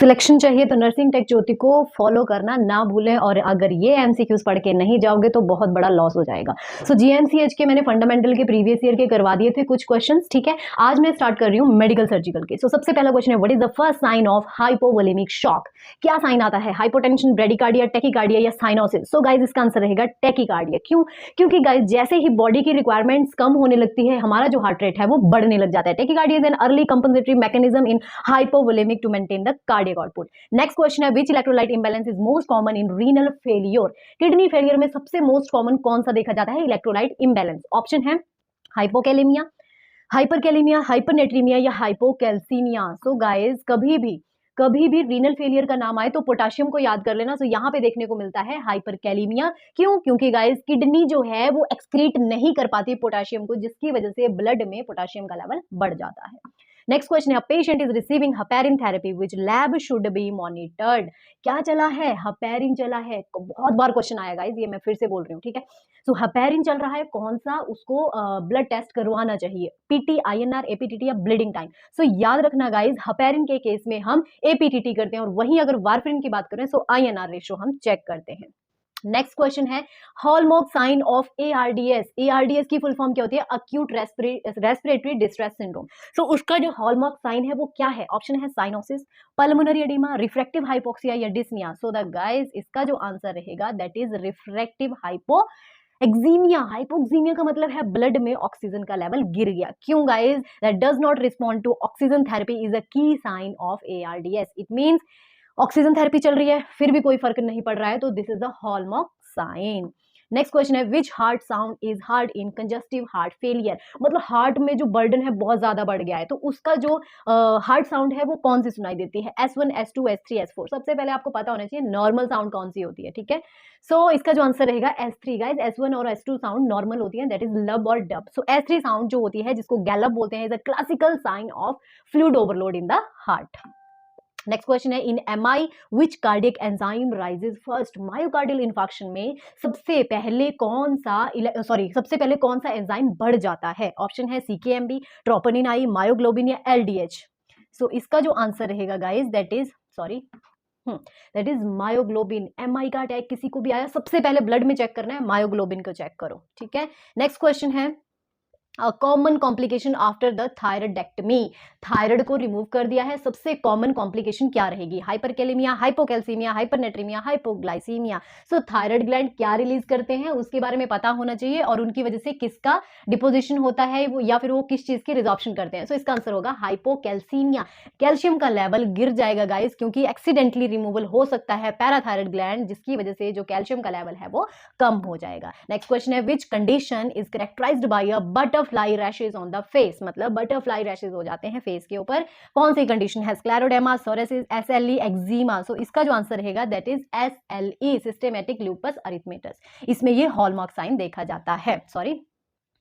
Selection चाहिए तो nursing take ज्योति को फॉलो करना ना भूलें, और अगर ये एमसीक्यूज पढ़ के नहीं जाओगे तो बहुत बड़ा लॉस हो जाएगा। सो जीएमसीएच के मैंने फंडामेंटल के प्रीवियस ईयर के करवा दिए थे कुछ क्वेश्चंस, ठीक है। आज मैं स्टार्ट कर रही हूँ मेडिकल सर्जिकल के। सो सबसे पहला क्वेश्चन है, what is the first sign of hypovolemic shock? क्या साइन आता है? हाइपोटेंशन, ब्रेडिकार्डिया, टेकिकार्डिया या साइनोसिस? सो गाइज इसका आंसर रहेगा टेकिकार्डिया। क्यों? क्योंकि गाइज जैसे ही बॉडी की रिक्वायरमेंट्स कम होने लगती है, हमारा जो हार्ट रेट है वो बढ़ने लग जाता है। Tachycardia is an early compensatory mechanism in hypovolaemic to maintain the cardiac output. Next question है, which electrolyte imbalance is most common in renal failure? Kidney failure में सबसे मोस्ट कॉमन कौन सा देखा जाता है इलेक्ट्रोलाइट इंबैलेंस? ऑप्शन है hypokalaemia, hyperkalaemia, hypernatraemia या हाइपोकैल्सीमिया। सो गाइस कभी भी रीनल फेलियर का नाम आए तो पोटाशियम को याद कर लेना। सो यहाँ पे देखने को मिलता है हाइपरकैलेमिया। क्यों? क्योंकि गाइस किडनी जो है वो एक्सक्रीट नहीं कर पाती पोटाशियम को, जिसकी वजह से ब्लड में पोटाशियम का लेवल बढ़ जाता है। नेक्स्ट क्वेश्चन है, patient is receiving heparin therapy, which lab should be monitored? क्या चला है? हेपेरिन चला है। बहुत बार क्वेश्चन आया गाइस, ये मैं फिर से बोल रही हूँ, ठीक है। सो हेपेरिन चल रहा है, कौन सा? उसको ब्लड टेस्ट करवाना चाहिए, पीटी, आईएनआर, एपीटीटी या ब्लीडिंग टाइम। सो याद रखना गाइस, हेपेरिन के केस में हम एपीटीटी करते हैं, और वहीं अगर वारफेरिन की बात करें सो आईएनआर रेशो हम चेक करते हैं। नेक्स्ट क्वेश्चन है, hallmark sign of ARDS. ARDS की फुल फॉर्म क्या होती है? Acute respiratory distress syndrome. So उसका जो हॉलमार्क साइन है वो क्या है? ऑप्शन है cyanosis, pulmonary oedema, refractory hypoxia या डिस्निया। सो द गाइस इसका जो आंसर रहेगा that is refractory hypoxaemia. Hypoxaemia का मतलब है ब्लड में ऑक्सीजन का लेवल गिर गया। क्यों guys? That does not respond to oxygen therapy is a key sign of ARDS. It means oxygen therapy चल रही है फिर भी कोई फर्क नहीं पड़ रहा है, तो this is the hallmark sign. Next question है, which heart sound is heard in congestive heart failure? मतलब हार्ट में जो बर्डन है बहुत ज्यादा बढ़ गया है, तो उसका जो हार्ट साउंड है वो कौन सी सुनाई देती है? S1, S2, S3, S4। सबसे पहले आपको पता होना चाहिए नॉर्मल साउंड कौन सी होती है, ठीक है। सो इसका जो आंसर रहेगा S3 गाइस। S1 और S2 साउंड नॉर्मल होती है, दैट इज लब और डब। सो S3 साउंड जो होती है जिसको गैलप बोलते हैं, is a classical sign of fluid overload in the heart. Next question है, in MI which cardiac enzyme rises first? Myocardial infarction में सबसे पहले कौन सा एंजाइम बढ़ जाता है? ऑप्शन है सीकेएमबी, ट्रोपोनिन आई, मायोग्लोबिन या एलडीएच। सो इसका जो आंसर रहेगा guys that is myoglobin. MI का अटैक किसी को भी आया, सबसे पहले ब्लड में चेक करना है, मायोग्लोबिन को चेक करो, ठीक है। नेक्स्ट क्वेश्चन है, common complication after the thyroidectomy. Thyroid को रिमूव कर दिया है, सबसे कॉमन कॉम्प्लिकेशन क्या रहेगी? Hyperkalaemia, hypocalcaemia, hypernatraemia, hypoglycaemia. So thyroid gland क्या रिलीज करते हैं उसके बारे में पता होना चाहिए, और उनकी वजह से किसका डिपोजिशन होता है वो, या फिर वो किस चीज की रिजॉर्प्शन करते हैं। सो इसका आंसर होगा हाइपोकैल्सीमिया। कैल्शियम का लेवल गिर जाएगा गाइस, क्योंकि एक्सीडेंटली रिमूवल हो सकता है पैराथायराइड ग्लैंड, जिसकी वजह से जो कैल्शियम का लेवल है वो कम हो जाएगा। नेक्स्ट क्वेश्चन है, which condition is characterized by a butterfly rashes on the face? मतलब बटरफ्लाई रैशेज हो जाते हैं फेस के ऊपर, कौन सी कंडीशन है? स्क्लेरोडेमा, सोरियासिस, एसएलई, एक्जिमा। सो इसका जो आंसर रहेगा that is SLE, systematic loops erythematous. इसमें ये हॉलमार्क साइन देखा जाता है।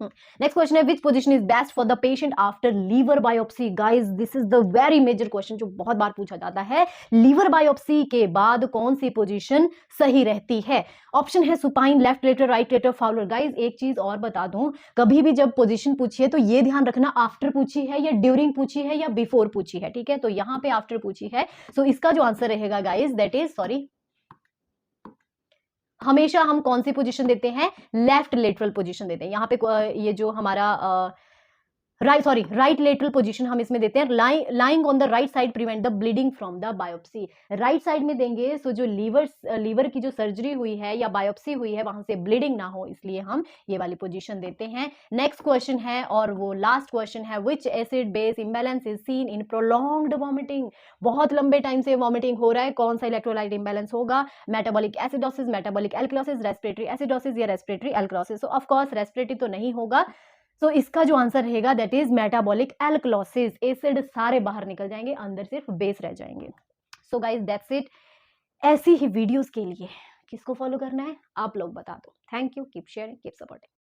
नेक्स्ट क्वेश्चन है, which position is best for the patient after liver biopsy? Guys this is the very major question जो बहुत बार पूछा जाता है। लीवर बायोप्सी के बाद कौन सी पोजीशन सही रहती है? ऑप्शन है supine, left lateral, right lateral, Fowler. Guys एक चीज और बता दूं, कभी भी जब पोजीशन पूछी है तो ये ध्यान रखना आफ्टर पूछी है या ड्यूरिंग पूछी है या बिफोर पूछी है, ठीक है। तो यहां पे आफ्टर पूछी है, सो इसका जो आंसर रहेगा गाइस दैट इज हमेशा हम कौन सी पोजीशन देते हैं? लेफ्ट लेटरल पोजीशन देते हैं। यहाँ पे ये जो हमारा राइट लेटरल पोजीशन हम इसमें देते हैं। Lying on the right side prevent the bleeding from the biopsy. Right side में देंगे, सो जो लीवर की जो सर्जरी हुई है या बायोप्सी हुई है वहां से ब्लीडिंग ना हो, इसलिए हम ये वाली पोजीशन देते हैं। नेक्स्ट क्वेश्चन है, और वो लास्ट क्वेश्चन है, विच acid base imbalance is seen in prolonged vomiting? बहुत लंबे टाइम से वॉमिटिंग हो रहा है, कौन सा इलेक्ट्रोलाइट इंबैलेंस होगा? Metabolic acidosis, metabolic alkalosis, respiratory acidosis या respiratory alkalosis. So of course respiratory तो नहीं होगा, तो इसका जो आंसर रहेगा that is metabolic alkalosis. Acid सारे बाहर निकल जाएंगे, अंदर सिर्फ बेस रह जाएंगे। So guys that's it. ऐसी ही वीडियोस के लिए किसको फॉलो करना है आप लोग बता दो। Thank you, keep sharing, keep supporting.